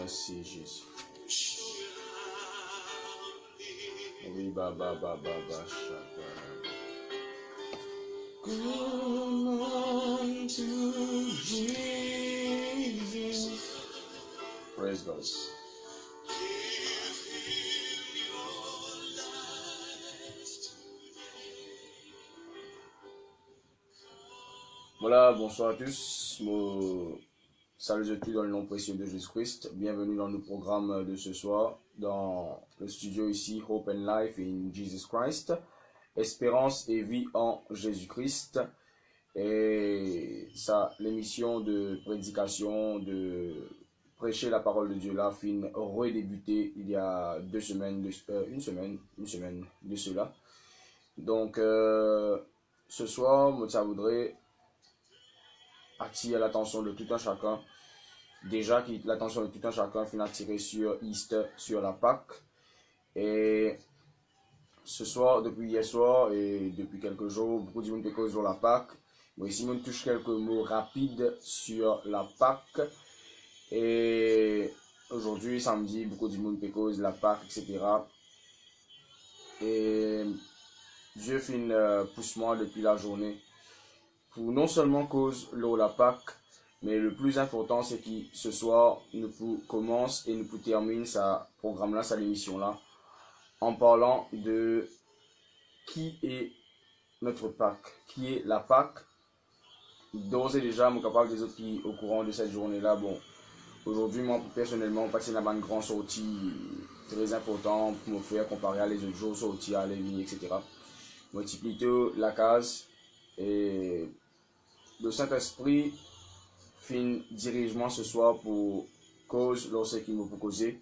Merci Jésus. Oui, baba, shaka. Come on to Jesus. Praise God. Voilà, bonsoir à tous. Salut à tous dans le nom précieux de Jésus-Christ. Bienvenue dans le programme de ce soir, dans le studio ici, Hope and Life in Jesus Christ. Espérance et vie en Jésus-Christ. Et ça, l'émission de prédication, de prêcher la parole de Dieu là, fin redébuté il y a une semaine de cela. Donc, ce soir, ça voudrait attirer l'attention de tout un chacun. Déjà, l'attention de tout un chacun finit attirée sur Easter, sur la Pâque. Et ce soir, depuis hier soir et depuis quelques jours, beaucoup de monde pécose sur la Pâque. Moi ici, on touche quelques mots rapides sur la Pâque. Et aujourd'hui, samedi, beaucoup de monde pécose la Pâque, etc. Et Dieu fait pousse-moi depuis la journée pour non seulement cause la Pâque, mais le plus important, c'est que ce soir, nous commence et nous termine sa programme-là, sa émission-là, en parlant de qui est notre Pâque, qui est la Pâque. D'ores et déjà, je suis capable des autres qui, au courant de cette journée-là, bon, aujourd'hui, moi, personnellement, passer une grande sortie très importante pour me faire comparer à les autres jours, sortir à la vie, etc. Moi, c'est plutôt la case et le Saint-Esprit fin dirigement ce soir pour cause lorsqu'il me peut causer.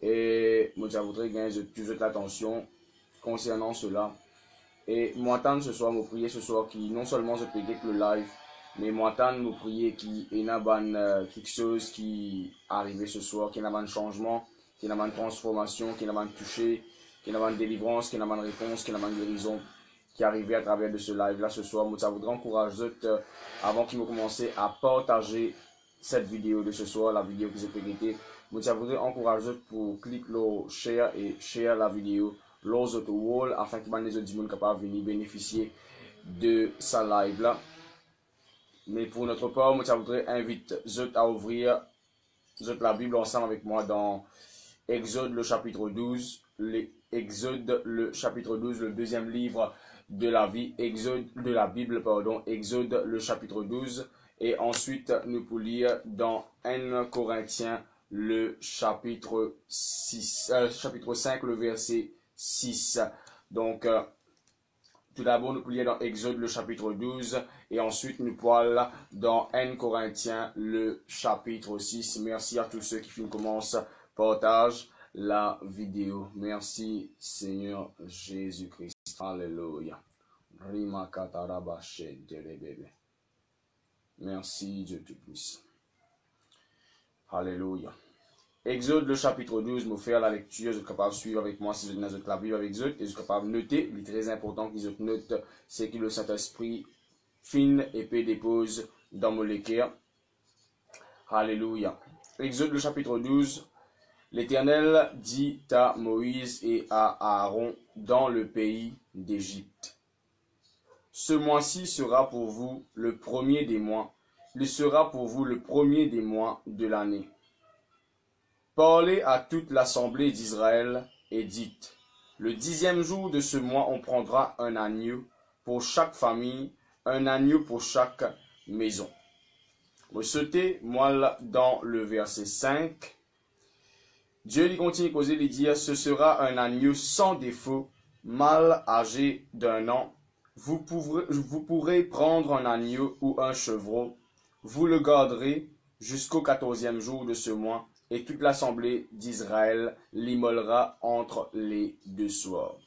Et moi, je voudrais gagner toujours l'attention concernant cela. Et moi, ce soir, me prier ce soir qui non seulement je peux le live, mais moi, me prier qui est quelque chose qui arrive ce soir, qui est un changement, qui est une transformation, qui est un toucher, qui est une délivrance, qui est une réponse, qui est une guérison, qui est arrivé à travers de ce live là ce soir. Moi, ça voudrais encourager avant qu'il me commence à partager cette vidéo de ce soir, la vidéo que j'ai pété. Moi, ça voudrais encourager pour cliquer le share et share la vidéo l'autre autres wall afin que les autres gens capables de venir bénéficier de sa live là. Mais pour notre part, moi, ça voudrais inviter à ouvrir la Bible ensemble avec moi dans Exode le chapitre 12, Exode le chapitre 12, le deuxième livre de la vie, Exode de la Bible, pardon, Exode le chapitre 12, et ensuite nous pour lire dans 1 Corinthiens le chapitre 5, le verset 6. Donc, tout d'abord, nous pour lire dans Exode le chapitre 12, et ensuite nous pour aller dans 1 Corinthiens le chapitre 6. Merci à tous ceux qui commencent, partage la vidéo. Merci Seigneur Jésus-Christ. Alléluia. Merci Dieu Tout-Puissant. Alléluia. Exode le chapitre 12, me faire la lecture, je suis capable de suivre avec moi si je suis dans la Bible avec Exode, et je suis capable de noter. Il est très important que je note, c'est que le Saint-Esprit fine et peut dépose dans mon cœur. Alléluia. Exode le chapitre 12. L'Éternel dit à Moïse et à Aaron dans le pays d'Égypte: ce mois-ci sera pour vous le premier des mois. Il sera pour vous le premier des mois de l'année. Parlez à toute l'assemblée d'Israël et dites: le 10e jour de ce mois, on prendra un agneau pour chaque famille, un agneau pour chaque maison. Vous sautez, moi, dans le verset 5. Dieu lui continue à causer, lui dire: ce sera un agneau sans défaut, mâle âgé d'1 an. Vous pourrez prendre un agneau ou un chevreau. Vous le garderez jusqu'au 14e jour de ce mois, et toute l'assemblée d'Israël l'immolera entre les deux soirs.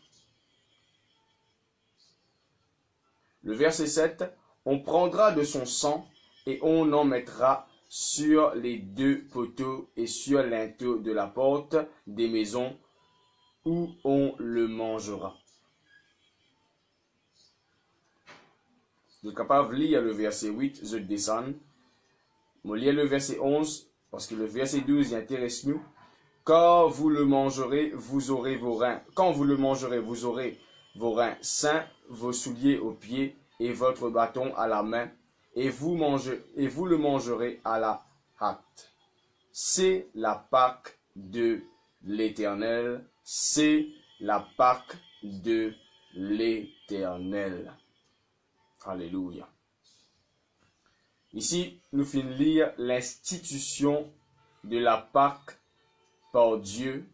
Le verset 7. On prendra de son sang et on en mettra sur les 2 poteaux et sur le linteau de la porte des maisons où on le mangera. Je suis capable de lire le verset 8, je descends. Je lis le verset 11 parce que le verset 12 y intéresse nous. Quand vous le mangerez, vous aurez vos reins. Quand vous le mangerez, vous aurez vos reins sains, vos souliers aux pieds et votre bâton à la main, et vous le mangerez à la hâte. C'est la Pâque de l'Éternel. C'est la Pâque de l'Éternel. Alléluia. Ici, nous finissons de lire l'institution de la Pâque par Dieu,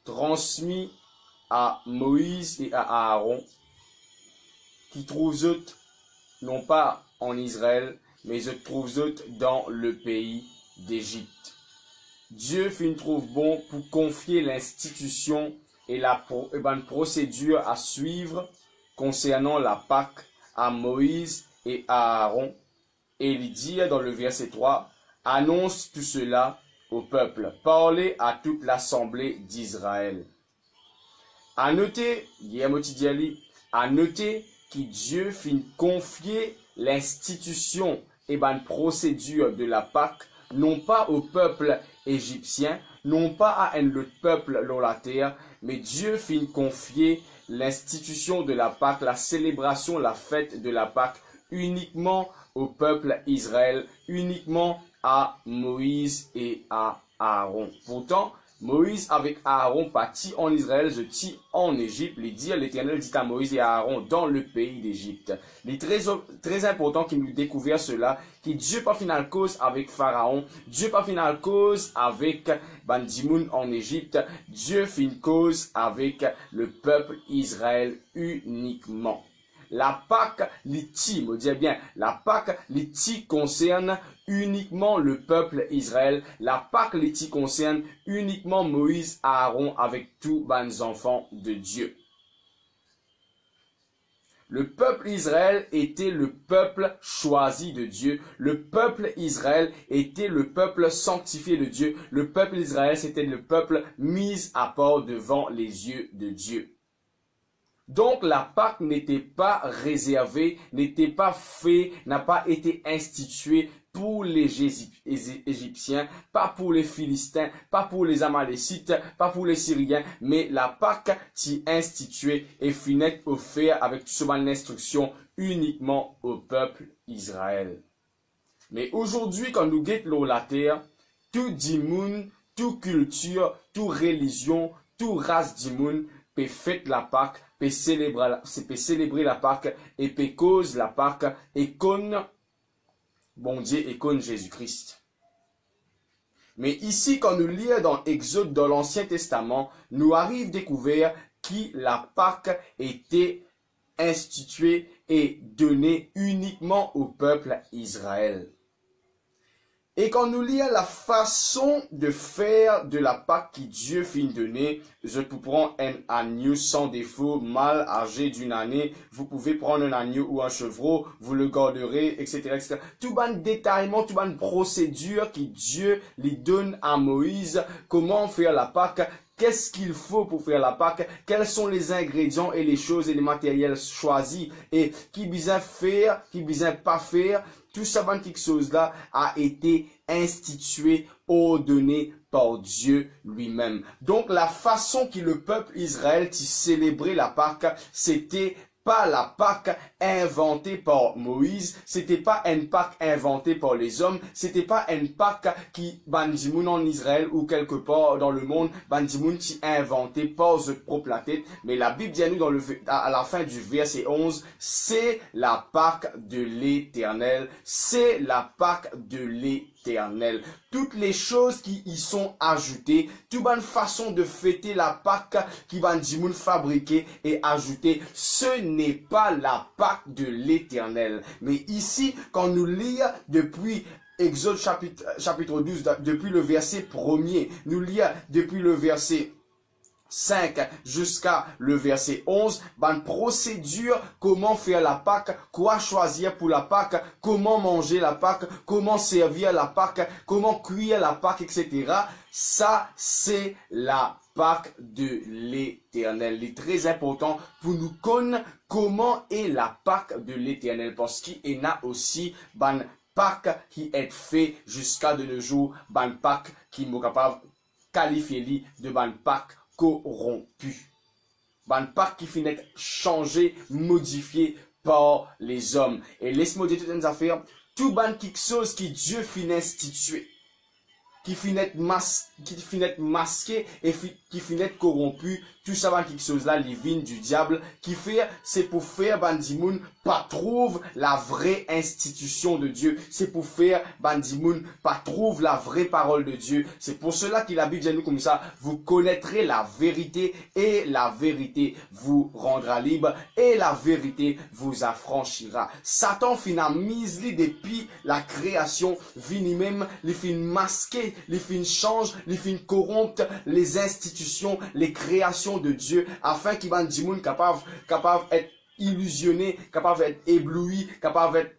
transmis à Moïse et à Aaron, qui trouvent non pas en Israël, mais se trouvent dans le pays d'Égypte. Dieu trouve bon pour confier l'institution et la procédure à suivre concernant la Pâque à Moïse et à Aaron. Et il dit dans le verset 3, « Annonce tout cela au peuple, parlez à toute l'assemblée d'Israël. » À noter, à noter que Dieu fin confier l'institution et la procédure de la Pâque non pas au peuple égyptien, non pas à un autre peuple dans la terre, mais Dieu fin confier l'institution de la Pâque, la célébration, la fête de la Pâque uniquement au peuple Israël, uniquement à Moïse et à Aaron. Pourtant, Moïse avec Aaron partit en Israël, je dis en Égypte, l'Éternel dit à Moïse et à Aaron dans le pays d'Égypte. Il est très important qu'il nous découvre cela, que Dieu pas final cause avec Pharaon, Dieu pas final cause avec Bandimoun en Égypte, Dieu fin cause avec le peuple Israël uniquement. La Pâque, on dit bien, la Pâque, concerne uniquement le peuple Israël. La Pâque, concerne uniquement Moïse, Aaron, avec tous les enfants de Dieu. Le peuple Israël était le peuple choisi de Dieu. Le peuple Israël était le peuple sanctifié de Dieu. Le peuple Israël, c'était le peuple mis à part devant les yeux de Dieu. Donc la Pâque n'était pas réservée, n'était pas fait, n'a pas été instituée pour les Égyptiens, pas pour les Philistins, pas pour les Amalécites, pas pour les Syriens, mais la Pâque s'y instituée et finit offerte avec toute cette instruction uniquement au peuple Israël. Mais aujourd'hui, quand nous guettons la terre, tout dimoun, toute culture, toute religion, toute race dimoun peut faire la Pâque, peut célébrer la Pâque et peut cause la Pâque et conne bon Dieu et conne Jésus-Christ. Mais ici, quand nous lisons dans Exode, dans l'Ancien Testament, nous arrive découvrir que la Pâque était instituée et donnée uniquement au peuple Israël. Et quand nous lisons la façon de faire de la Pâque que Dieu fin donner, je peux prendre un agneau sans défaut, mâle âgé d'une année, vous pouvez prendre un agneau ou un chevreau, vous le garderez, etc., etc. Tout bon détaillement, tout bon procédure que Dieu lui donne à Moïse, comment faire la Pâque, qu'est-ce qu'il faut pour faire la Pâque, quels sont les ingrédients et les choses et les matériels choisis, et qui besoin faire, qui besoin pas faire. Tout ça, quelque chose-là a été institué, ordonné par Dieu lui-même. Donc, la façon que le peuple Israël célébrait la Pâque, c'était pas la Pâque inventée par Moïse, c'était pas une Pâque inventée par les hommes, c'était pas une Pâque qui bandimoun en Israël ou quelque part dans le monde, bandimoun qui inventé par ce propre la tête, mais la Bible dit à nous à la fin du verset 11, c'est la Pâque de l'Éternel, c'est la Pâque de l'Éternel. Toutes les choses qui y sont ajoutées, toute bonne façon de fêter la Pâque qui bandimoun fabriquer et ajouter, ce n'est pas la Pâque de l'Éternel. Mais ici, quand nous lisons depuis Exode chapitre 12, depuis le verset 1er, nous lisons depuis le verset 5 jusqu'à le verset 11, bonne procédure, comment faire la Pâque, quoi choisir pour la Pâque, comment manger la Pâque, comment servir la Pâque, comment cuire la Pâque, etc. Ça, c'est la Pâque de l'Éternel. Il est très important pour nous connaître comment est la Pâque de l'Éternel, parce qu'il y a aussi bonne Pâques qui est fait jusqu'à de nos jours, ban Pâques qui est capable de qualifier de ban Pâques corrompu. Ban Pâques qui finit changé, modifié par les hommes. Et laisse-moi dire toutes les affaires, tout ban quelque chose qui Dieu finit institué, qui finit masqué et qui finit corrompu, tout ça va quelque chose là, les vignes du diable, qui fait, c'est pour faire bandimoun pas trouve la vraie institution de Dieu, c'est pour faire bandimoun pas trouve la vraie parole de Dieu. C'est pour cela que la Bible dit nous comme ça, vous connaîtrez la vérité et la vérité vous rendra libre et la vérité vous affranchira. Satan finit mise li depuis la création, vini même, les fin masquer, les fin change, les fin corrompre les institutions, les créations de Dieu, afin qu'il va dire moun capable d'être illusionné, capable d'être ébloui, capable d'être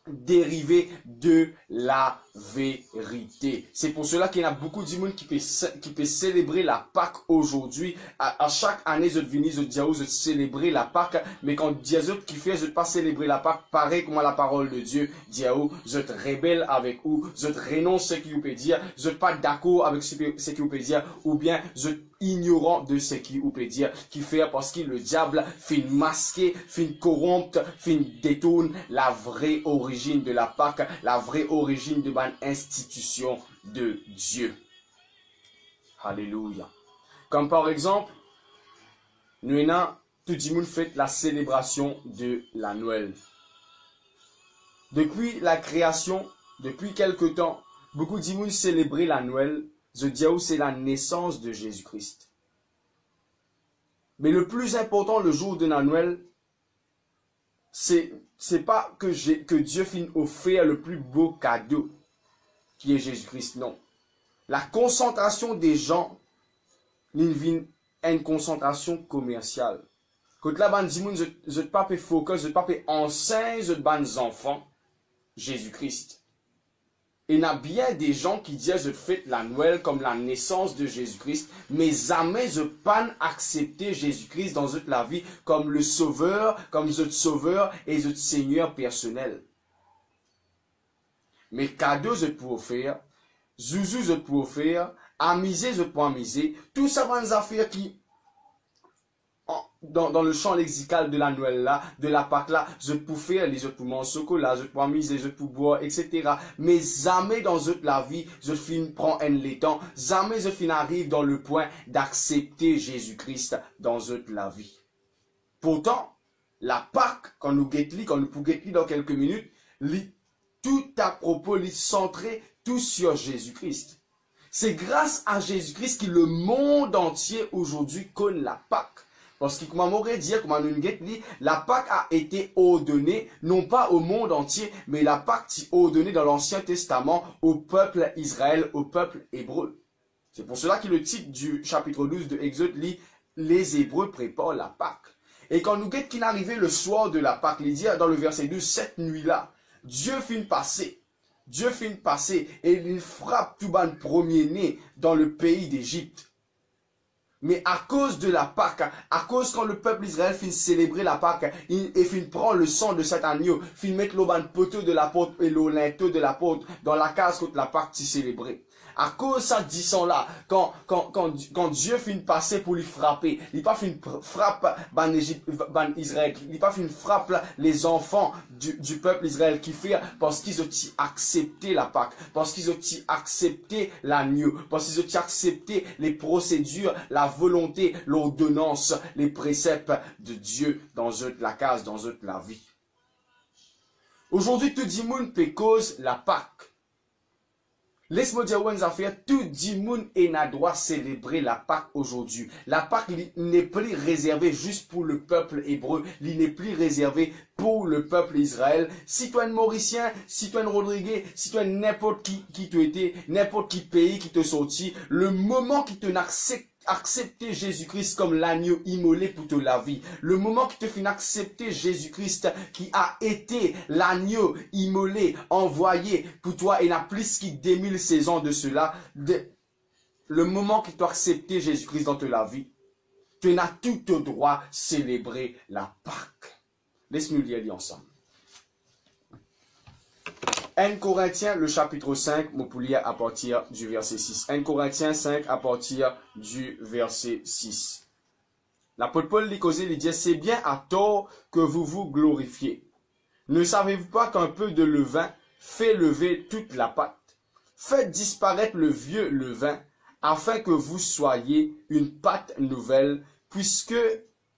dérivé de la vérité. C'est pour cela qu'il y a beaucoup de monde qui peut célébrer la Pâque aujourd'hui. À chaque année, je viens, je dis, je célébrer la Pâque, mais quand Dieu qui fait, je ne pas célébrer la Pâque, pareil comme la parole de Dieu, dit, je te rébelle avec vous, je te renonce ce qu'il peut dire, je ne pas d'accord avec ce qu'il peut dire, ou bien je ignorant de ce qu'il peut dire, qui fait parce que le diable fin masquer, fin corrompre, fin détourne la vraie origine de la Pâque, la vraie origine de la institution de Dieu. Alléluia. Comme par exemple, nous avons tout le monde fait la célébration de la Noël. Depuis la création, depuis quelque temps, beaucoup de monde célébrer la Noël. Je dis où c'est la naissance de Jésus-Christ. Mais le plus important le jour de la Noël, c'est pas que Dieu finisse offrir le plus beau cadeau qui est Jésus-Christ, non. La concentration des gens, une concentration commerciale. Quand la bande dit, je ne pas focus, je ne pas enseigner, je ne enfants, Jésus-Christ. Et il y a bien des gens qui disent je fête la Noël comme la naissance de Jésus-Christ, mais jamais je pas accepter Jésus-Christ dans toute la vie comme le sauveur, comme notre sauveur et notre Seigneur personnel. Mais cadeau je peux offrir, zouzou je peux offrir, amuser je peux amuser, tout ça va nous affaires qui dans le champ lexical de la Noël là, de la Pâque là, je peux faire les autres pour mon chocolat, je peux amuser, je peux boire, etc. Mais jamais dans la vie, je finis prends un laiton, jamais je finis arrive dans le point d'accepter Jésus-Christ dans la vie. Pourtant, la Pâque, quand nous pouvons guetter dans quelques minutes, tout à propos, centré tout sur Jésus-Christ. C'est grâce à Jésus-Christ que le monde entier aujourd'hui connaît la Pâque. Parce que, comme on aurait dit, comme on dit, la Pâque a été ordonnée, non pas au monde entier, mais la Pâque est ordonnée dans l'Ancien Testament au peuple Israël, au peuple hébreu. C'est pour cela que le titre du chapitre 12 de Exode lit « Les Hébreux préparent la Pâque ». Et quand nous guette qu'il arrivait le soir de la Pâque, il dit dans le verset 12, cette nuit-là, Dieu finit passer. Dieu finit passer et il frappe tout le premier-né dans le pays d'Égypte. Mais à cause de la Pâque, à cause quand le peuple Israël finit célébrer la Pâque, il finit prendre le sang de cet agneau, finit mettre le poteau de la porte et le linteau de la porte dans la case contre la Pâque célébrée. À cause de ça, dit sang là, quand Dieu finit passer pour lui frapper, il pas finit frappe Israël, il pas finit frappe les enfants du peuple Israël qui fait parce qu'ils ont accepté la Pâque, parce qu'ils ont accepté l'agneau, parce qu'ils ont accepté les procédures, la volonté, l'ordonnance, les préceptes de Dieu dans la case, dans la vie. Aujourd'hui, tout le monde peut cause la Pâque. Laisse-moi dire une affaire, tout le monde a droit célébrer la Pâque aujourd'hui. La Pâque n'est plus réservée juste pour le peuple hébreu, il n'est plus réservée pour le peuple Israël. Si tu es un Mauricien, si tu es un Rodriguez, si tu es n'importe qui tu étais, n'importe qui pays qui te sorti, le moment qui te accepter Jésus-Christ comme l'agneau immolé pour te la vie. Le moment qui te fait accepter Jésus-Christ qui a été l'agneau immolé, envoyé pour toi et n'a plus qu'il 2000 saisons de cela. Le moment qui tu as accepté Jésus-Christ dans ta vie, tu n'as tout le droit de célébrer la Pâque. Laisse-nous lire ensemble. 1 Corinthiens, le chapitre 5, mon poulier à partir du verset 6. 1 Corinthiens 5 à partir du verset 6. L'apôtre Paul il dit, c'est bien à tort que vous vous glorifiez. Ne savez-vous pas qu'un peu de levain fait lever toute la pâte? Faites disparaître le vieux levain, afin que vous soyez une pâte nouvelle, puisque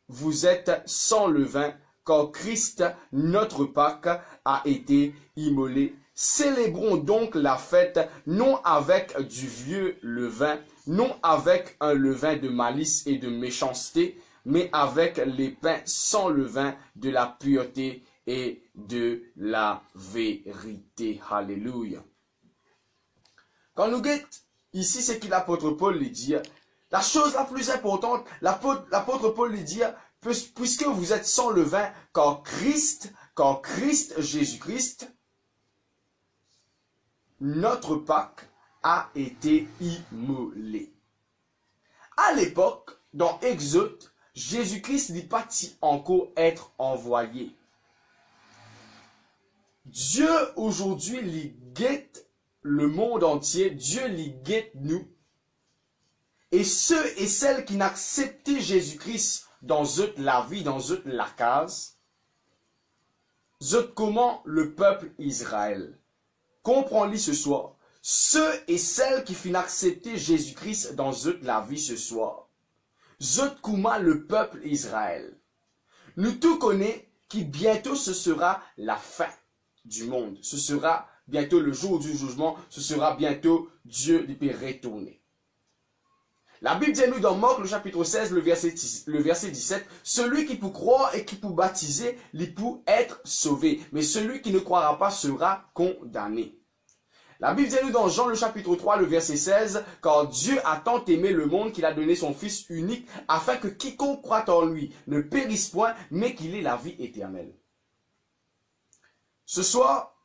vous êtes sans levain, car Christ, notre Pâque, a été immolé. Célébrons donc la fête, non avec du vieux levain, non avec un levain de malice et de méchanceté, mais avec les pains sans levain de la pureté et de la vérité. Alléluia. Quand nous guettons ici, c'est que l'apôtre Paul lui dit, la chose la plus importante, l'apôtre Paul lui dit, puisque vous êtes sans levain, quand Christ, Jésus-Christ, notre Pâque a été immolé. À l'époque, dans Exode, Jésus-Christ n'est pas encore être envoyé. Dieu aujourd'hui lui guette le monde entier, Dieu lui guette nous. Et ceux et celles qui n'acceptent Jésus-Christ dans la vie, dans la case, comment le peuple Israël. Comprends-le ce soir. Ceux et celles qui n'acceptent Jésus-Christ dans la vie ce soir, comment le peuple Israël. Nous tous connaissons que bientôt ce sera la fin du monde. Ce sera bientôt le jour du jugement. Ce sera bientôt Dieu qui peut retourner. La Bible dit nous dans Marc, le chapitre 16, le verset 17, celui qui peut croire et qui peut baptiser, il peut être sauvé. Mais celui qui ne croira pas sera condamné. La Bible dit nous dans Jean, le chapitre 3, le verset 16, car Dieu a tant aimé le monde qu'il a donné son Fils unique, afin que quiconque croit en lui ne périsse point, mais qu'il ait la vie éternelle. Ce soir,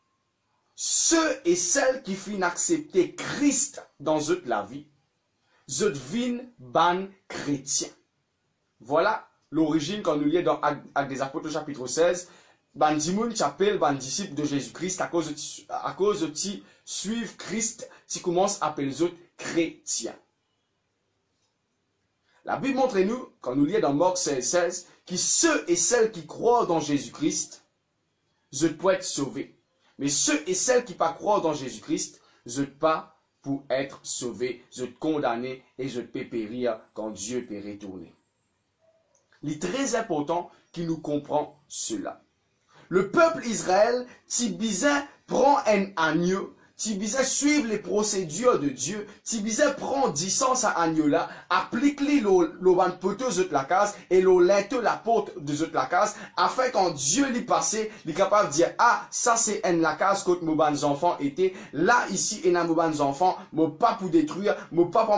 ceux et celles qui finissent accepter Christ dans la vie, zot vin ban chrétien. Voilà l'origine quand nous lisons dans Actes des Apôtres chapitre 16. Ban dimoun chapelle ban disciple de Jésus-Christ à cause de suivre Christ, qui commence à appeler les autres chrétiens. La Bible montre nous, quand nous lisons dans Marc 16, que ceux et celles qui croient dans Jésus-Christ, je peux être sauvés. Mais ceux et celles qui ne croient pas dans Jésus-Christ, je ne peux pas pour être sauvés, je te condamner et je peux périr quand Dieu peut retourner. Il est très important qu'il nous comprenne cela. Le peuple Israël, si bizarre prend un agneau, si bizarre suivre les procédures de Dieu, si bizarre prend distance à agneau là, applique-lui le poteau de la case et le linteau la porte de la case, afin quand Dieu l'y passe, il est capable de dire, ah, ça c'est la case que mes bons enfants étaient, là ici, et mes bons enfants, mon pas pour détruire, mon pas pour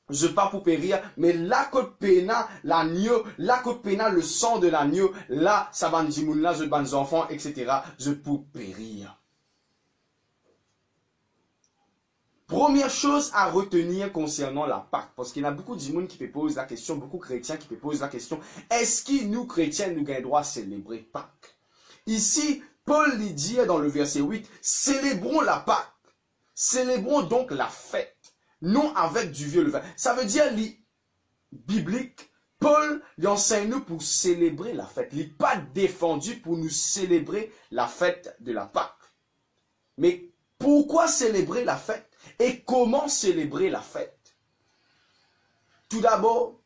je pas pour périr, mais là côte péna l'agneau, là côte péna le sang de l'agneau, là ça va nous là je bons enfants, etc. Je peux périr. Première chose à retenir concernant la Pâque, parce qu'il y a beaucoup de gens qui posent la question, beaucoup de chrétiens qui posent la question, est-ce que nous chrétiens nous avons droit à célébrer Pâque? Ici, Paul dit dans le verset 8, célébrons la Pâque, célébrons donc la fête. Non avec du vieux levain. Ça veut dire, biblique, Paul lui enseigne nous pour célébrer la fête. Il n'est pas défendu pour nous célébrer la fête de la Pâque. Mais pourquoi célébrer la fête? Et comment célébrer la fête? Tout d'abord,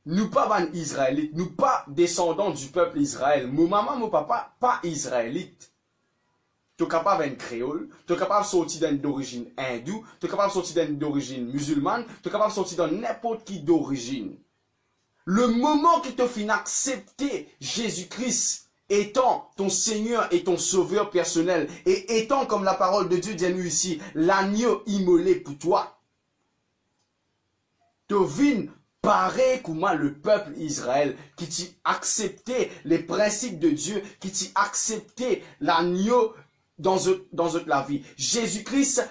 nous pas israélites, nous pas descendants du peuple Israël. Mon maman, mon papa, pas israélites. Tu es capable d'être créole, tu es capable de sortir d'origine hindoue, tu es capable de sortir d'origine musulmane, tu es capable de sortir de n'importe qui d'origine. Le moment que tu finis d'accepter Jésus-Christ étant ton Seigneur et ton Sauveur personnel, et étant, comme la parole de Dieu dit nous ici, l'agneau immolé pour toi, tu viens pareil comme le peuple Israël, qui t'a accepté les principes de Dieu, qui t'a accepté l'agneau dans la vie. Jésus-Christ,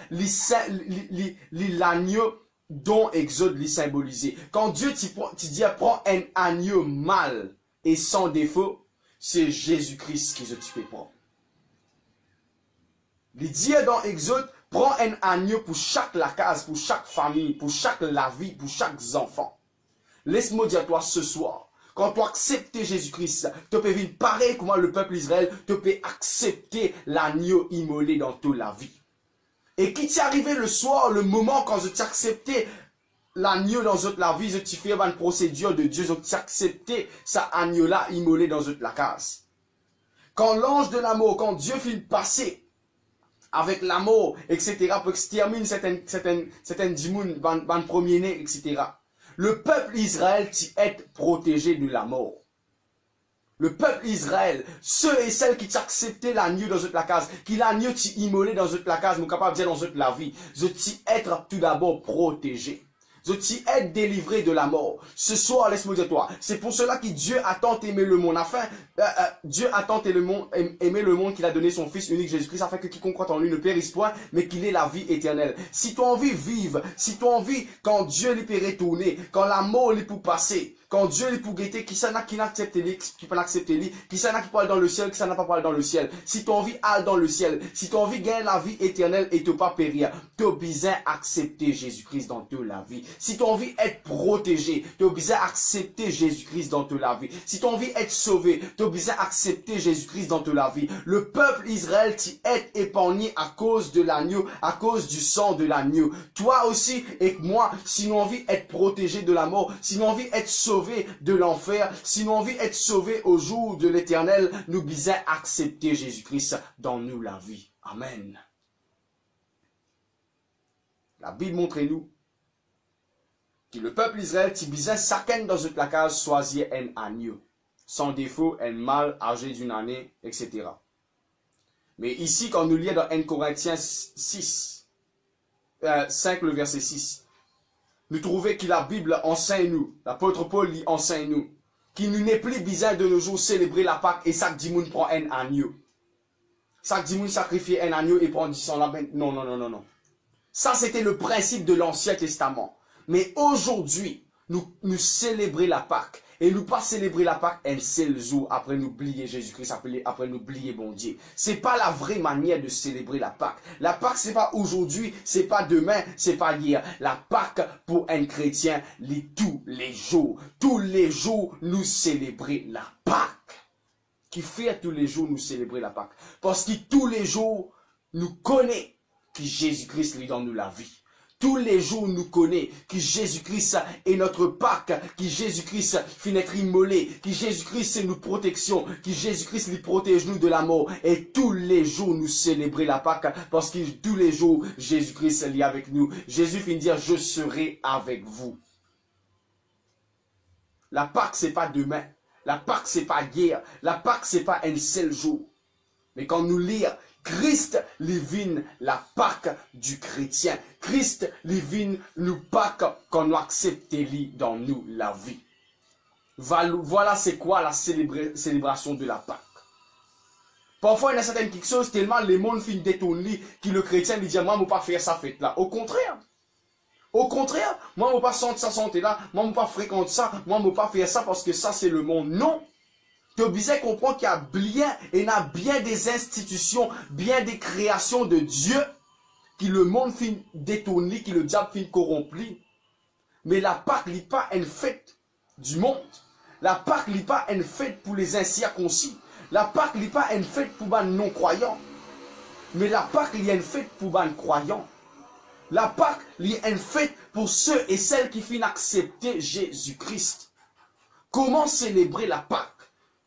l'agneau dont Exode l'y symbolisé. Quand Dieu te dit, prends un agneau mâle et sans défaut, c'est Jésus-Christ qui se peut prendre. Il dit dans Exode, prends un agneau pour chaque la case, pour chaque famille, pour chaque la vie, pour chaque enfant. Laisse-moi dire à toi ce soir, quand tu acceptes Jésus-Christ, tu peux vivre pareil comme le peuple Israël, tu peux accepter l'agneau immolé dans toute la vie. Et qui t'est arrivé le soir, le moment quand je t'ai accepté l'agneau dans la vie, je t'ai fait une procédure de Dieu, je t'ai accepté ça agneau-là immolé dans la case. Quand l'ange de la mort, quand Dieu finit de passer avec la mort, etc., pour exterminer certaines dimounes, ban premier-né, etc., le peuple Israël t'y est protégé de la mort. Le peuple Israël, ceux et celles qui t'acceptaient l'agneau dans la case, qui l'agneau t'y immolé dans la case, nous capables de dire dans la vie, je t'y être tout d'abord protégé. Je t'y être délivré de la mort. Ce soir, laisse-moi dire toi, c'est pour cela que Dieu a tant aimé le monde, Dieu a tant aimé le monde qu'il a donné son Fils unique Jésus-Christ, afin que quiconque croit en lui ne périsse point, mais qu'il ait la vie éternelle. Si tu as envie de vivre, si tu as envie, quand Dieu lui peut retourner, quand la mort lui peut passer, quand Dieu lui peut guetter, qui s'en a qui n'accepte lui, qui peut l'accepter lui, qui s'en a qui peut aller dans le ciel, qui s'en a pas pour aller dans le ciel. Si tu as envie aller dans le ciel, si tu as envie de gagner la vie éternelle et ne pas périr, tu as besoin d'accepter Jésus-Christ dans toute la vie. Si tu as envie d'être protégé, tu as besoin d'accepter Jésus-Christ dans toute la vie. Si tu as envie d'être sauvé, tu as besoin d'accepter Jésus-Christ dans toute la vie. Le peuple Israël t'y est épargné à cause de l'agneau, à cause du sang de l'agneau. Toi aussi et moi, si nous avons envie d'être protégé de la mort, si nous avons envie d'être sauvé de l'enfer, si nous avons envie d'être sauvé au jour de l'éternel, nous besoin accepter Jésus-Christ dans nous la vie. Amen. La Bible montre-nous que le peuple Israël, qui besoin chacun dans une placage, choisir un agneau, sans défaut, un mâle âgé d'une année, etc. Mais ici, quand nous lisons dans 1 Corinthiens 5, le verset 6, nous trouvons que la Bible enseigne nous, l'apôtre Paul lui enseigne nous, qu'il nous n'est plus besoin de nos jours célébrer la Pâque et chaque dimanche prend un agneau. Chaque dimanche sacrifier un agneau et prendre du sang là. Non, non, non, non, non. Ça, c'était le principe de l'Ancien Testament. Mais aujourd'hui, nous célébrons la Pâque. Et nous pas célébrer la Pâque un seul jour après nous oublier Jésus-Christ, après nous oublier bon Dieu. C'est pas la vraie manière de célébrer la Pâque. La Pâque, c'est pas aujourd'hui, c'est pas demain, c'est pas hier. La Pâque, pour un chrétien, tous les jours. Tous les jours, nous célébrer la Pâque. Qui fait tous les jours nous célébrer la Pâque. Parce que tous les jours, nous connaissons que Jésus-Christ lui donne nous la vie. Tous les jours, nous connaissons que Jésus-Christ est notre Pâque, que Jésus-Christ fait notre immolé, que Jésus-Christ c'est notre protection, que Jésus-Christ lui protège nous de la mort. Et tous les jours, nous célébrons la Pâque parce que tous les jours, Jésus-Christ est avec nous. Jésus finit de dire, je serai avec vous. La Pâque, c'est pas demain. La Pâque, c'est pas hier. La Pâque, c'est pas un seul jour. Mais quand nous lisons, Christ livine la Pâque du chrétien. Christ livine nous Pâque quand nous acceptons dans nous la vie. Voilà c'est quoi la célébration de la Pâque. Parfois il y a certaines choses tellement le monde finit détourner que le chrétien lui dit moi je ne peux pas faire ça fête là. Au contraire, moi je ne peux pas sentir ça santé là, moi je ne peux pas fréquenter ça, moi je ne peux pas faire ça parce que ça c'est le monde. Non. Tu as besoin de comprendre qu'il y a bien des institutions, bien des créations de Dieu, qui le monde finit détourné, qui le diable finit corrompu. Mais la Pâque n'est pas une fête du monde. La Pâque n'est pas une fête pour les incirconcis. La Pâque n'est pas une fête pour les non-croyants. Mais la Pâque est une fête pour les croyants. La Pâque est une fête pour ceux et celles qui finissent accepter Jésus-Christ. Comment célébrer la Pâque?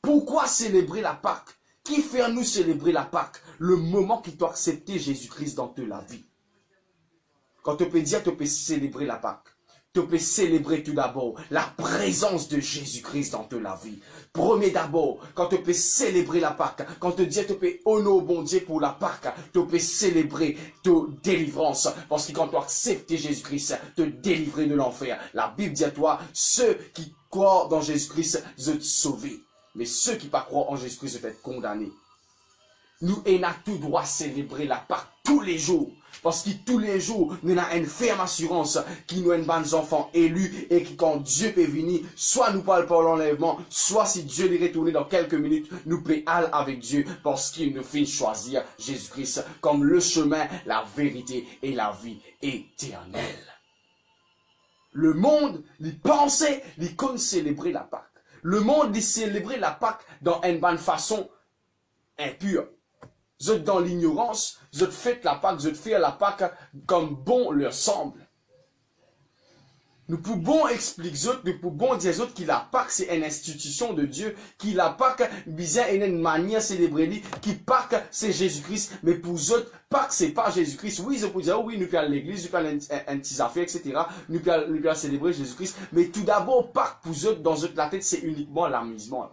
Pourquoi célébrer la Pâque? Qui fait nous célébrer la Pâque? Le moment qui doit accepter Jésus-Christ dans toute la vie. Quand tu peux dire, tu peux célébrer la Pâque. Tu peux célébrer tout d'abord la présence de Jésus-Christ dans toute la vie. Premier d'abord, quand tu peux célébrer la Pâque, quand tu dis, tu peux honorer bon Dieu pour la Pâque, tu peux célébrer ta délivrance. Parce que quand tu acceptes Jésus-Christ, te délivrer de l'enfer. La Bible dit à toi, ceux qui croient dans Jésus-Christ, sont sauvés. Mais ceux qui ne croient pas en Jésus-Christ vont être condamnés. nous avons tout droit à célébrer la Pâque tous les jours. Parce que tous les jours, nous avons une ferme assurance qui nous avons des enfants élus et qui quand Dieu peut venir, soit nous parle pour l'enlèvement, soit si Dieu est retourné dans quelques minutes, nous pouvons aller avec Dieu parce qu'il nous fait choisir Jésus-Christ comme le chemin, la vérité et la vie éternelle. Le monde, il pensait, il compte célébrer la Pâque. Le monde, il célébrait la Pâque dans une bonne façon impure. Vous êtes dans l'ignorance, vous êtes fait la Pâque, vous êtes fait la Pâque comme bon leur semble. Nous pouvons expliquer, nous pouvons dire que la Pâque c'est une institution de Dieu, que la Pâque bizarre est une manière de célébrer, que Pâque c'est Jésus-Christ, mais pour eux, Pâque c'est pas Jésus-Christ. Oui, ils peuvent dire, oui, nous pouvons aller à l'église, nous pouvons aller à une petite affaire, etc. Nous pouvons célébrer Jésus-Christ, mais tout d'abord, Pâque pour eux, dans la tête, c'est uniquement l'amusement.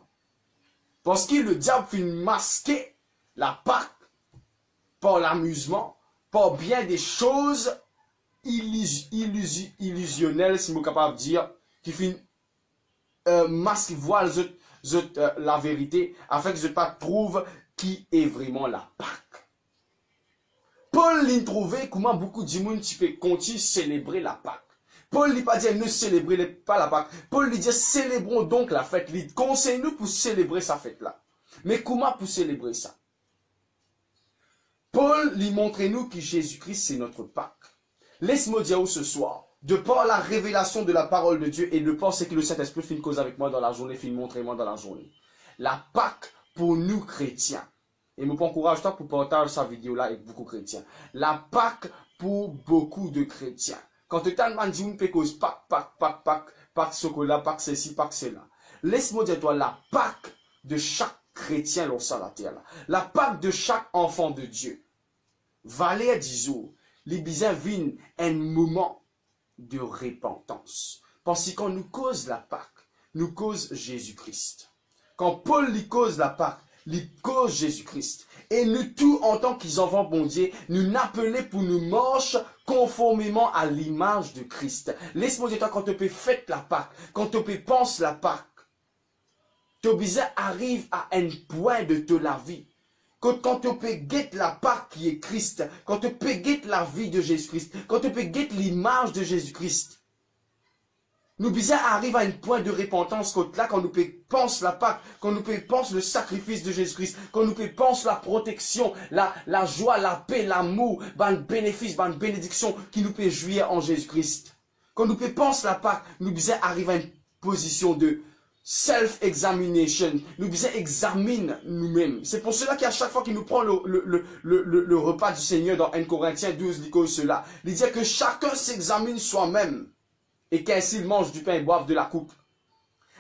Parce que le diable fait masquer la Pâque par l'amusement, par bien des choses illusionnelles, si je suis capable de dire, qui finissent masquer, voir la vérité, afin que je ne pas trouve qui est vraiment la Pâque. Paul l'a trouvé comment beaucoup de monde peut continuer à célébrer la Pâque. Paul n'a pas dit ne célébrez pas la Pâque. Paul lui dit célébrons donc la fête. Il conseille nous pour célébrer sa fête-là. Mais comment pour célébrer ça? Paul lui montre nous que Jésus-Christ c'est notre Pâque. Laisse-moi dire ce soir, de par la révélation de la parole de Dieu et de par ce que le Saint-Esprit fait une cause avec moi dans la journée, fait montrer moi dans la journée. La Pâque pour nous chrétiens, et je m'encourage toi pour partager sa vidéo là avec beaucoup de chrétiens. La Pâque pour beaucoup de chrétiens. Quand tu as dit une cause Pâque chocolat, Pâque ceci, Pâque cela. Laisse-moi dire toi la Pâque de chaque chrétien l'on sur la terre là. La Pâque de chaque enfant de Dieu. Valère disons, les bizarres viennent un moment de repentance. Parce que quand nous cause la Pâque, nous cause Jésus-Christ. Quand Paul lui cause la Pâque, lui cause Jésus-Christ. Et nous tous, en tant qu'enfants bon Dieu, nous n'appelons pour nous marcher conformément à l'image de Christ. Laisse-moi dire, quand tu peux faire la Pâque, quand tu peux penser la Pâque, tu arrive à un point de ta vie. Quand tu peux guetter la Pâque qui est Christ, quand tu peux guetter la vie de Jésus-Christ, quand tu peux guetter l'image de Jésus-Christ, nous arrive à un point de repentance quand nous peut penser la Pâque, quand nous peut penser le sacrifice de Jésus-Christ, quand nous peut penser la protection, la joie, la paix, l'amour, ben bénéfice, ben bénédiction qui nous peut jouir en Jésus-Christ. Quand nous peut penser la Pâque, nous arrive à une position de self-examination. Nous examine nous-mêmes. C'est pour cela qu'à chaque fois qu'il nous prend le repas du Seigneur dans 1 Corinthiens 12, il cause cela. Il dit que chacun s'examine soi-même et qu'ainsi il mange du pain et boive de la coupe.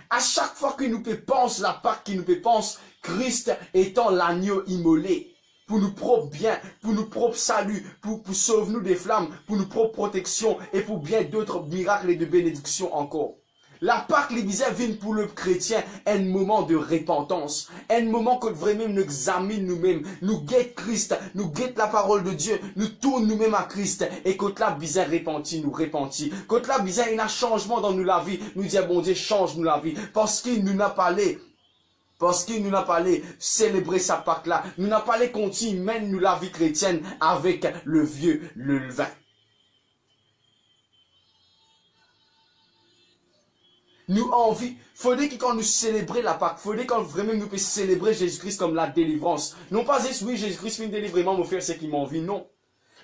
À chaque fois que nous pense la Pâque, qu'il nous pense Christ étant l'agneau immolé pour nous propres biens, pour nous propres salut, pour sauver nous des flammes, pour nous propres protection et pour bien d'autres miracles et de bénédictions encore. La Pâque, les bizarres, vient pour le chrétien un moment de repentance, un moment que vraiment nous examine nous-mêmes, nous guette Christ, nous guette la parole de Dieu, nous tourne nous-mêmes à Christ, et quand la bizarre repentit, nous repentit. Quand la bizarre, il y a un changement dans nous la vie, nous dit, bon Dieu, change-nous la vie, parce qu'il nous n'a pas allé. Parce qu'il nous n'a pas allé célébrer sa Pâque-là, nous n'a pas allé continuer, mène nous la vie chrétienne avec le vieux, le levain. Nous envie, faudrait que quand nous célébrions la Pâque, faudrait quand vraiment nous puissions célébrer Jésus-Christ comme la délivrance. Non pas juste, oui, Jésus-Christ vient délivrer mon frère, c'est qui m'envie, non.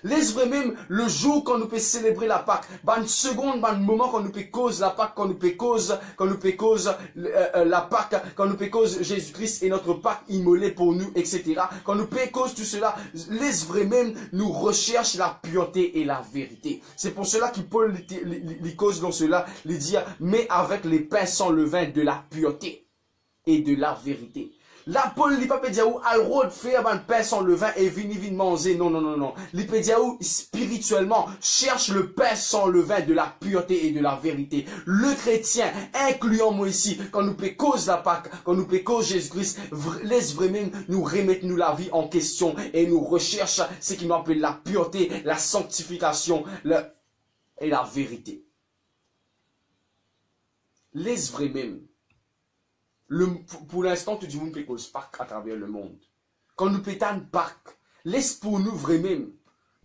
Laisse vraiment le jour quand nous pouvons célébrer la Pâque, une seconde, un moment quand nous pouvons cause la Pâque, quand nous pouvons cause la Pâque, quand nous pouvons cause Jésus-Christ et notre Pâque immolé pour nous, etc. Quand nous pouvons cause tout cela, laisse vraiment nous recherche la pureté et la vérité. C'est pour cela que Paul les cause dans cela, les dit, mais avec les pains sans levain de la pureté et de la vérité. Là, Paul ne peut pas dire où al road faire un pain sans levain et vini manger. Non, non, non, non. Il peut dire où spirituellement cherche le pain sans levain de la pureté et de la vérité. Le chrétien, incluant moi ici, quand nous peut cause la Pâque, quand nous peut cause Jésus-Christ, laisse vraiment nous remettre nous la vie en question et nous recherche ce qui nous appelle la pureté, la sanctification et la vérité. Laisse vraiment. Pour l'instant, tout le monde peut cause Pâque à travers le monde. quand nous pétons Pâques, laisse pour nous vraiment,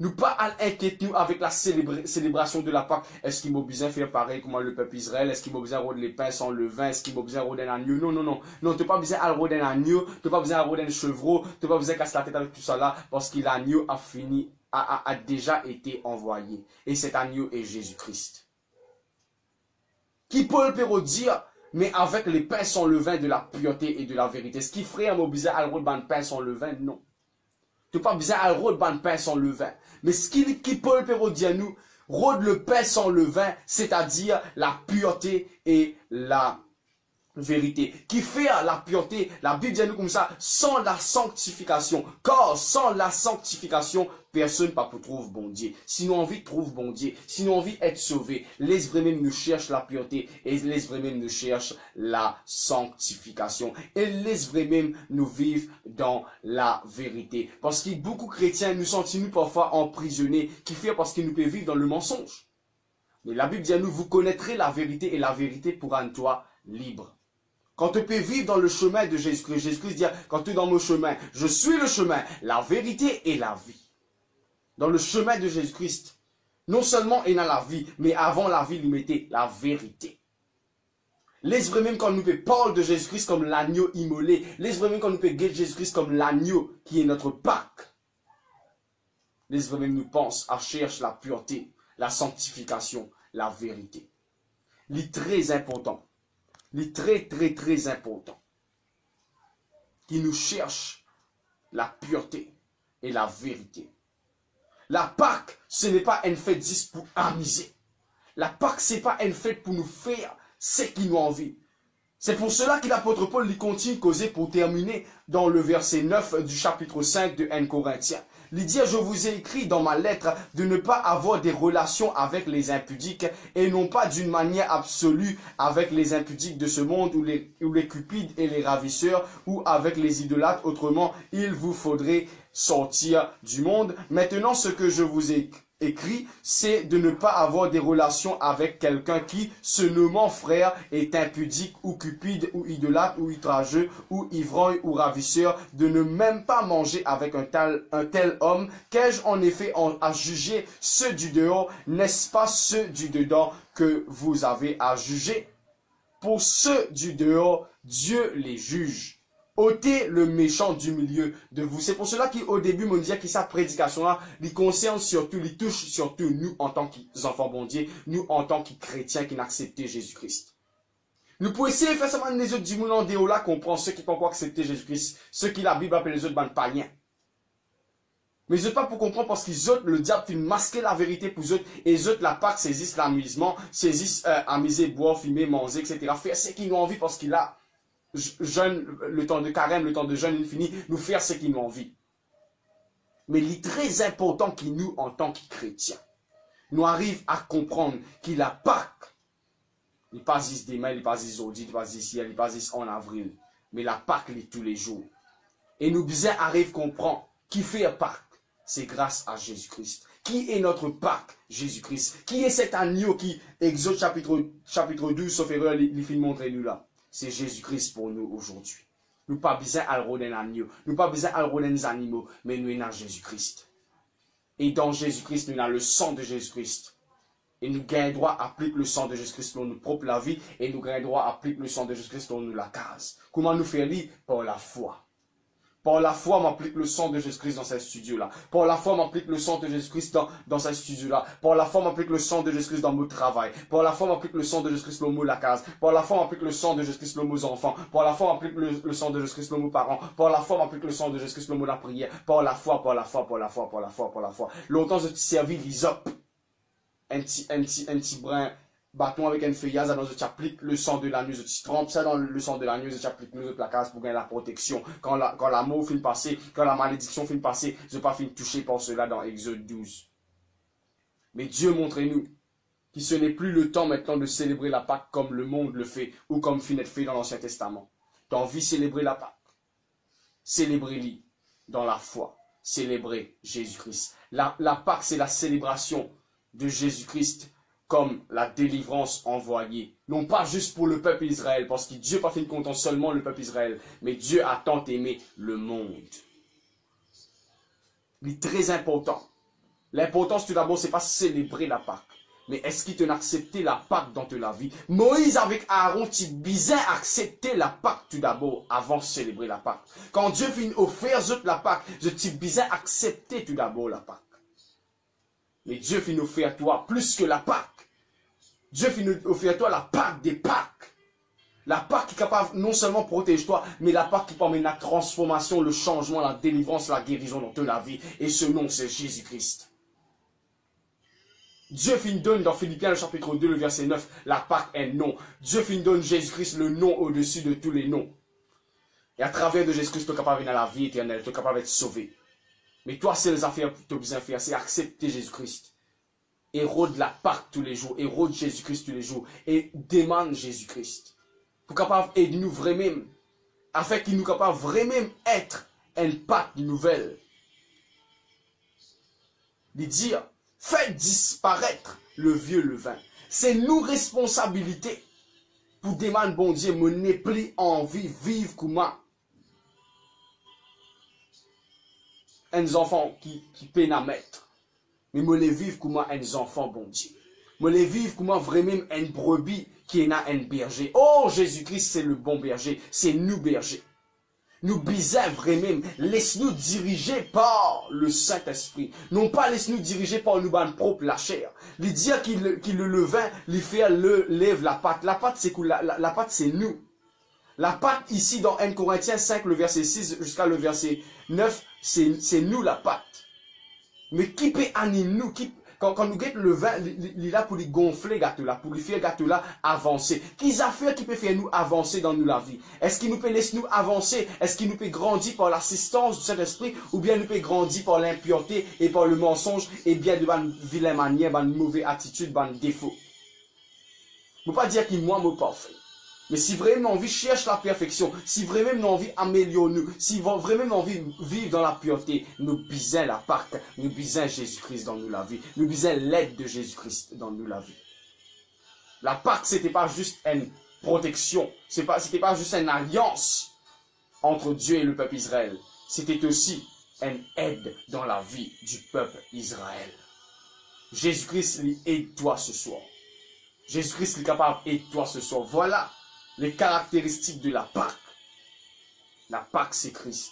nous pas inquiéter nous avec la célébration de la Pâque. Est-ce qu'il m'a besoin de faire pareil comme le peuple Israël? Est-ce qu'il m'a besoin de rôder les pains sans levain? Est-ce qu'il m'a besoin de rôder un agneau? Non, non, non. Non, tu n'as pas besoin de rôder un agneau. Tu n'as pas besoin de rôder un chevreau. Tu n'as pas besoin de casser la tête avec tout ça là. Parce que l'agneau a déjà été envoyé. Et cet agneau est Jésus-Christ. Qui peut le dire? Mais avec les pains sans levain de la pureté et de la vérité. Ce qui ferait m'a besoin de rôder un pain sans levain? Non. Tu n'as pas besoin de rôder un pain sans levain. Mais ce qui peut le dire nous, rôde le pain sans levain, c'est-à-dire la pureté et la vérité. Qui fait la pureté, la Bible dit nous comme ça, sans la sanctification. Car sans la sanctification, personne ne peut trouver bon Dieu. Si nous envie de trouver bon Dieu, si nous envie d'être sauvé, laisse vraiment nous chercher la pureté et laisse vraiment nous chercher la sanctification. Et laisse vraiment nous vivre dans la vérité. Parce que beaucoup de chrétiens nous sentent parfois emprisonnés, qui fait parce qu'ils nous peuvent vivre dans le mensonge. Mais la Bible dit à nous, vous connaîtrez la vérité et la vérité pourra en toi libre. Quand tu peux vivre dans le chemin de Jésus-Christ, Jésus-Christ dit, quand tu es dans mon chemin, je suis le chemin, la vérité et la vie. Dans le chemin de Jésus-Christ, non seulement il y a la vie, mais avant la vie, il mettait la vérité. Laisse vraiment quand nous parler de Jésus-Christ comme l'agneau immolé, laisse vraiment quand nous guetter Jésus-Christ comme l'agneau qui est notre Pâque. Laisse vraiment nous penser à chercher la pureté, la sanctification, la vérité. C'est très important. Il est très important qui nous cherche la pureté et la vérité. La Pâque, ce n'est pas une fête juste pour amuser. La Pâque, ce n'est pas une fête pour nous faire ce qui nous envie. C'est pour cela que l'apôtre Paul lui continue de causer pour terminer dans le verset 9 du chapitre 5 de 1 Corinthiens. Il dit, je vous ai écrit dans ma lettre de ne pas avoir des relations avec les impudiques et non pas d'une manière absolue avec les impudiques de ce monde ou les cupides et les ravisseurs ou avec les idolâtres. Autrement, il vous faudrait sortir du monde. Maintenant, ce que je vous ai écrit, c'est de ne pas avoir des relations avec quelqu'un qui, se nommant frère, est impudique ou cupide ou idolâtre ou outrageux ou ivrogne ou ravisseur, de ne même pas manger avec un tel homme. Qu'ai-je en effet à juger ceux du dehors? N'est-ce pas ceux du dedans que vous avez à juger? Pour ceux du dehors, Dieu les juge. Ôtez le méchant du milieu de vous. C'est pour cela qu'au début, on disait que sa prédication-là, il concerne surtout, il touche surtout nous en tant qu'enfants bon Dieu, nous en tant que chrétiens qui n'acceptent Jésus-Christ. Nous pouvons essayer de faire ça les autres du monde en déo là, qu'on prend ceux qui ne peuvent pas accepter Jésus-Christ, ceux qui la Bible appelle les autres ban païens. Mais ils n'ont pas pour comprendre parce qu'ils autres, le diable fait masquer la vérité pour eux, et les autres, la Pâque saisissent l'amusement, saisissent amuser, boire, fumer, manger, etc. Faire ce qu'ils ont envie parce qu'il a jeûne, le temps de carême, le temps de jeûne infini, nous faire ce qu'ils nous envie. Mais il est très important que nous, en tant que chrétiens, nous arrivions à comprendre qu'il a Pâques. Il n'est pas juste demain, il n'est pas juste aujourd'hui, il n'est pas juste hier, il n'est pas juste en avril. Mais la Pâques, il est tous les jours. Et nous bien arrivons à comprendre qui fait Pâques. C'est grâce à Jésus-Christ. Qui est notre Pâques? Jésus-Christ. Qui est cet agneau qui, Exode chapitre 12, sauf erreur, il finit de montrer nous là. C'est Jésus-Christ pour nous aujourd'hui. Nous n'avons pas besoin de rôder un agneau. Nous n'avons pas besoin de rôder des animaux. Mais nous sommes dans Jésus-Christ. Et dans Jésus-Christ, nous avons le sang de Jésus-Christ. Et nous gagnons droit à appliquer le sang de Jésus-Christ pour nous propre la vie. Et nous gagnons droit à appliquer le sang de Jésus-Christ pour nous la case. Comment nous faire lire? Par la foi. Par la foi, m'applique le sang de Jésus-Christ dans ce studio-là. Par la foi, m'applique le sang de Jésus-Christ dans ce studio-là. Par la foi, m'applique le sang de Jésus-Christ dans mon travail. Par la foi, m'applique le sang de Jésus-Christ dans la case. Par la foi, m'applique le sang de Jésus-Christ dans mes enfants. Par la foi, m'applique le sang de Jésus-Christ dans mes parents. Par la foi, m'applique le sang de Jésus-Christ dans la prière. Par la foi, par la foi, par la foi, par la foi, par la foi. Longtemps, je t'ai servi l'isop. Un petit brin. Bâton avec une feuillasse, alors tu appliques le sang de l'agneau, tu trempes ça dans le sang de l'agneau, tu appliques nous autres la case pour gagner la protection. Quand la mort finit de passer, quand la malédiction finit de passer, je ne pas finir touché par cela dans Exode 12. Mais Dieu montre-nous que ce n'est plus le temps maintenant de célébrer la Pâque comme le monde le fait, ou comme finit fait dans l'Ancien Testament. Tu as envie de célébrer la Pâque. Célébrez-le dans la foi. Célébrez Jésus-Christ. La Pâque, c'est la célébration de Jésus-Christ comme la délivrance envoyée. Non pas juste pour le peuple Israël, parce que Dieu n'a pas fait content seulement le peuple Israël, mais Dieu a tant aimé le monde. Il est très important. L'importance tout d'abord, c'est pas célébrer la Pâque. Mais est-ce qu'il t'a accepté la Pâque dans ta vie? Moïse avec Aaron, tu bien accepté la Pâque tout d'abord avant de célébrer la Pâque. Quand Dieu finit offrir la Pâque, je t'ai bien accepté tout d'abord la Pâque. Mais Dieu finit offrir toi plus que la Pâque. Dieu finit offrir toi la Pâque des Pâques. La Pâque qui est capable non seulement protéger toi, mais la Pâque qui peut amener la transformation, le changement, la délivrance, la guérison dans toute la vie. Et ce nom, c'est Jésus-Christ. Dieu finit donne dans Philippiens le chapitre 2, le verset 9, la Pâque est non. Dieu finit donne Jésus-Christ le nom au-dessus de tous les noms. Et à travers de Jésus-Christ, tu es capable de venir à la vie éternelle, tu es capable d'être sauvé. Mais toi, c'est les affaires que tu as besoin de faire, c'est accepter Jésus-Christ. Érode la Pâque tous les jours, érode Jésus-Christ tous les jours, et demande Jésus-Christ. Pour capable aider nous vraiment, afin qu'il nous capable vraiment être une Pâque nouvelle. De dire, faites disparaître le vieux levain. C'est nous responsabilité pour demander, bon Dieu, mon n'est plus envie, vivre comme moi. Un enfant qui peine à mettre. Mais me les vivre comme moi, un enfant, bon Dieu. Me les vivre comme moi, vraiment, un brebis qui est un berger. Oh, Jésus-Christ, c'est le bon berger. C'est nous berger. Nous bisons vraiment. Laisse-nous diriger par le Saint-Esprit. Non pas laisse-nous diriger par nous propre la chair. Les dire qu'il le levain, les faire lève la patte. La patte, c'est quoi? La patte, c'est nous. La patte, ici, dans 1 Corinthiens 5, le verset 6 jusqu'à le verset 9, c'est nous la patte. Mais qui peut animer nous? Quand nous guettons le vin, il est là pour les gonfler, gâteau là, pour les faire gâteau là avancer. Qu'est-ce affaires qui peut faire nous avancer dans nous la vie? Est-ce qu'il nous peut laisser nous avancer? Est-ce qu'il nous peut grandir par l'assistance du Saint-Esprit? Ou bien nous peut grandir par l'impureté et par le mensonge et bien de bonne vilaine manière, bonne mauvaise attitude, bonne défaut? Je ne veux pas dire qu'il moi, parfait. Mais si vraiment on cherche la perfection, si vraiment on envie améliorer nous, si vraiment on envie vivre dans la pureté, nous bisons la Pâque, nous bisons Jésus-Christ dans nous la vie, nous bisons l'aide de Jésus-Christ dans nous la vie. La Pâque, c'était pas juste une protection, c'était pas juste une alliance entre Dieu et le peuple Israël, c'était aussi une aide dans la vie du peuple Israël. Jésus-Christ aide-toi ce soir. Jésus-Christ est capable d'aider-toi ce soir. Voilà les caractéristiques de la Pâque. La Pâque, c'est Christ.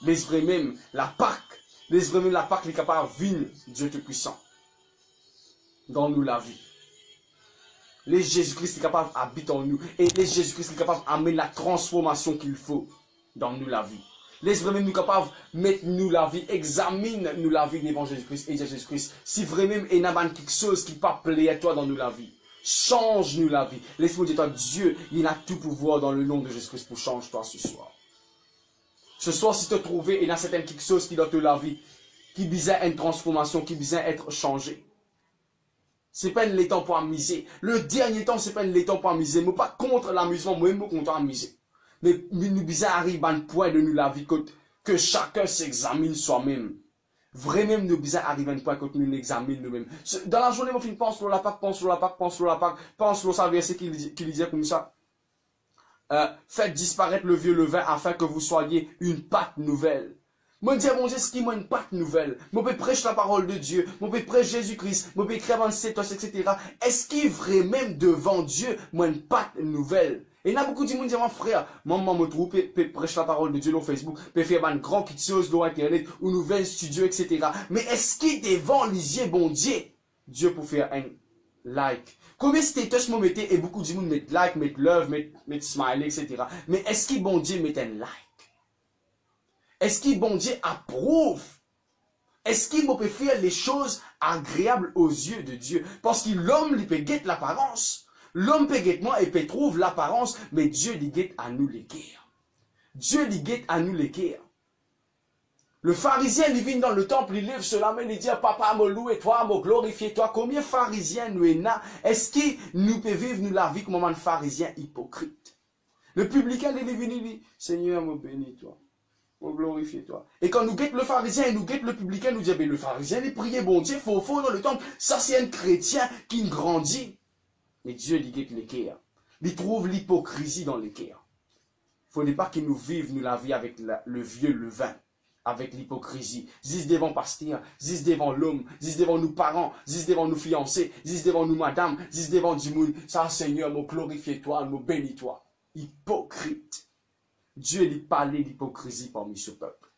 Laisse vraiment la Pâque. Laisse vraiment la Pâque, est capable de venir, Dieu Tout-Puissant, dans nous la vie. Laisse Jésus-Christ est capable d'habiter en nous. Et laisse Jésus-Christ est capable d'amener la transformation qu'il faut dans nous la vie. Laisse vraiment nous capables de mettre nous la vie, examine nous la vie devant Jésus-Christ et dire Jésus-Christ. Si vraiment il y a quelque chose qui ne pas plaire à toi dans nous la vie, change-nous la vie. Laisse-moi dire, toi, Dieu, il a tout pouvoir dans le nom de Jésus-Christ pour changer toi ce soir. Ce soir, si tu te trouves, il y a certaines quelque chose qui dans la vie, qui besoin une transformation, qui besoin être changé. C'est pas le temps pour amuser. Le dernier temps, c'est pas le temps pour amuser. Moi, pas contre l'amusement, moi, je suis content d'amuser. Mais nous besoin arriver à un point de nous la vie que chacun s'examine soi-même. Vraiment, nous besoin arriver à un point que nous l'examinons nous-mêmes. Dans la journée, mon film pense sur la Pâque, pense sur la Pâque, pense sur la Pâque, pense sur ça verset qui disait comme ça. Faites disparaître le vieux levain afin que vous soyez une Pâque nouvelle. Moi, je dis, mon Dieu, ce qui est une Pâque nouvelle. Moi, je prêche la parole de Dieu. Moi, je prêche Jésus-Christ. Moi, je écrire dans le etc. Est-ce qu'il est vraiment devant Dieu, moi, une Pâque nouvelle? Et il y a beaucoup de gens qui disent, mon frère, maman me trouve, prêche la parole de Dieu sur Facebook, peut faire une grande petite chose sur Internet, ou nouvelle studio, etc. Mais est-ce qu'il est devant les yeux, bon Dieu? Dieu pour faire un like. Combien de status vous mettez, et beaucoup de gens mettent like, mettent love, mettent smiley, etc. Mais est-ce qu'il bon Dieu met un like? Est-ce qu'il bon Dieu approuve? Est-ce qu'il peut faire les choses agréables aux yeux de Dieu? Parce que l'homme, il peut guetter l'apparence. L'homme peut guetter moi et peut trouver l'apparence, mais Dieu lui guette à nous les guerres. Dieu lui guette à nous les guerres. Le pharisien, il vient dans le temple, il lève cela, mais il dit, papa, me loue toi, me glorifie toi. Combien de pharisiens nous en a? Est-ce qu'il nous peut vivre nous la vie comme un pharisien hypocrite? Le publicain, il est venu, il dit, Seigneur, me bénis toi. Me glorifie toi. Et quand nous guette le pharisien et nous guette le publicain, nous dit, le pharisien, il priait, bon Dieu, faux dans le temple. Ça, c'est un chrétien qui grandit. Mais Dieu, il guette l'équerre. Il trouve l'hypocrisie dans l'équerre. Il ne faut pas qu'il nous vive nous la vie avec le vieux levain. avec l'hypocrisie. Zis devant pasteur, zis devant l'homme, zis devant nous parents, zis devant nous fiancés, zis devant nous madame, zis devant du monde. Ça, Seigneur, me glorifie toi, me bénis toi. Hypocrite. Dieu lui parlait d'hypocrisie parmi ce peuple.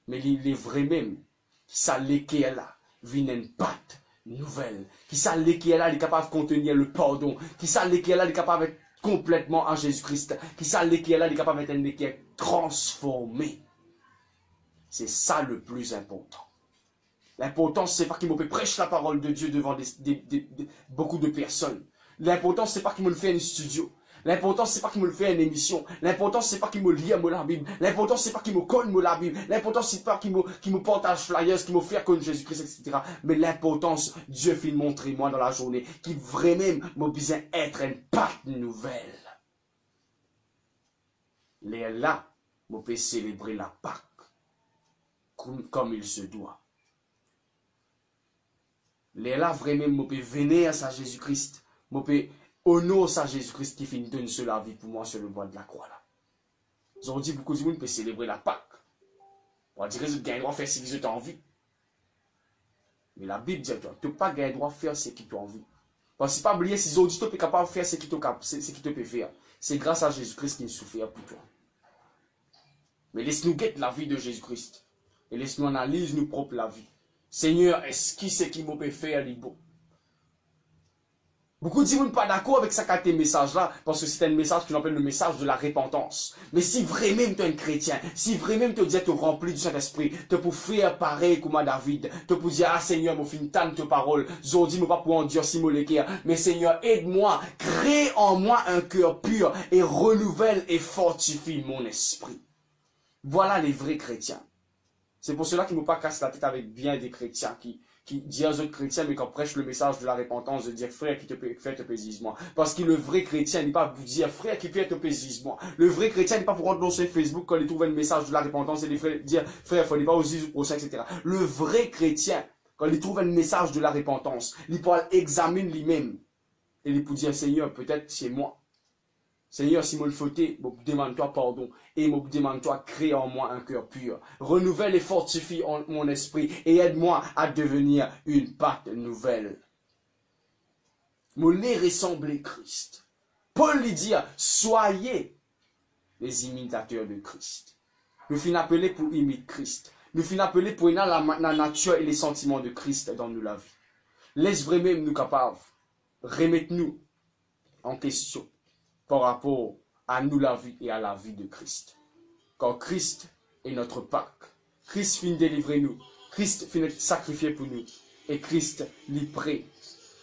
Mais il est vrai même, ça qui est là, vient une pâte nouvelle. Qui ça qui est là, il est capable de contenir le pardon. Qui ça qui est là, il est capable d'être complètement en Jésus-Christ. Qui ça qui est là, il est capable d'être un qui est transformé. C'est ça le plus important. L'important, c'est pas qu'il me prêche la parole de Dieu devant beaucoup de personnes. L'important, c'est pas qu'il me le fait un studio. L'important, c'est pas qu'il me le fait une émission. L'important, c'est pas qu'il me lit la Bible. L'important, c'est pas qu'il me colle la Bible. L'important, c'est pas qu'il me partage flyers, qu'il me fait connaître Jésus-Christ, etc. Mais l'importance, Dieu fait montrer moi dans la journée, qu'il vraiment m'a besoin être une pâte nouvelle. Les là, je peux célébrer la Pâque comme il se doit. Les là, vraiment, je peux venir à Jésus-Christ. Je peux honorer à Jésus-Christ qui finit d'une seule vie pour moi sur le bois de la croix. Là. Aujourd'hui, beaucoup de monde peut célébrer la Pâque. On dirait que tu as le droit de faire ce que tu as envie. Mais la Bible dit que tu n'as pas le droit de faire ce que tu as envie. Parce que pas oublier, si aujourd'hui tu es capable de faire ce que tu peux faire, c'est grâce à Jésus-Christ qui nous souffre pour toi. Mais laisse-nous guetter la vie de Jésus-Christ. Et laisse-nous analyser nous propre la vie. Seigneur, est-ce qui c'est qui m'a peut faire les beaux? Beaucoup de gens ne sont pas d'accord avec ça message-là, parce que c'est un message qu'on appelle le message de la repentance. Mais si vraiment tu es un chrétien, si vraiment tu es rempli du Saint-Esprit, tu peux faire pareil comme à David, tu peux dire, ah Seigneur, mon fin tant de paroles, aujourd'hui, je ne peux pas pouvoir endurcir mon cœur, mais Seigneur, aide-moi, crée en moi un cœur pur, et renouvelle et fortifie mon esprit. Voilà les vrais chrétiens. C'est pour cela qu'ils ne me pas casse la tête avec bien des chrétiens qui disent aux autres chrétiens, mais qui prêchent le message de la repentance, de dire frère qui te fait te paisir-moi. Parce que le vrai chrétien n'est pas vous dire frère qui fait te paisir-moi. Le vrai chrétien n'est pas pour rentrer sur Facebook quand il trouve un message de la repentance et les dire frère, il faut pas aussi au prochain, etc. Le vrai chrétien, quand il trouve un message de la repentance, il peut examiner lui-même et il peut dire Seigneur, peut-être c'est moi. Seigneur, si je me le fautais, je demande-toi pardon et je demande-toi créer en moi un cœur pur. Renouvelle et fortifie mon esprit et aide-moi à devenir une pâte nouvelle. Me les ressembler Christ. Paul lui dit, soyez les imitateurs de Christ. Nous finissons appelés pour imiter Christ. Nous finissons appelés pour avoir la nature et les sentiments de Christ dans nous la vie. Laisse vraiment nous capables. Remettez-nous en question par rapport à nous la vie et à la vie de Christ. Car Christ est notre Pâque. Christ finit délivrer nous. Christ finit sacrifier pour nous. Et Christ l'est prêt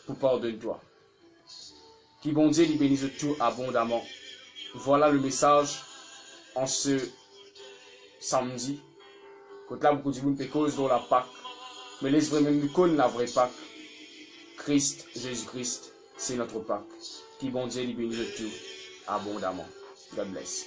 pour pardonner toi. Qui bon Dieu lui bénisse tout abondamment. Voilà le message en ce samedi. Quand là beaucoup de monde peut cause dans la Pâque. Mais laisse vraiment nous connaître la vraie Pâque. Christ, Jésus-Christ, c'est notre Pâque. Qui bon Dieu lui bénisse tout abondamment. God bless.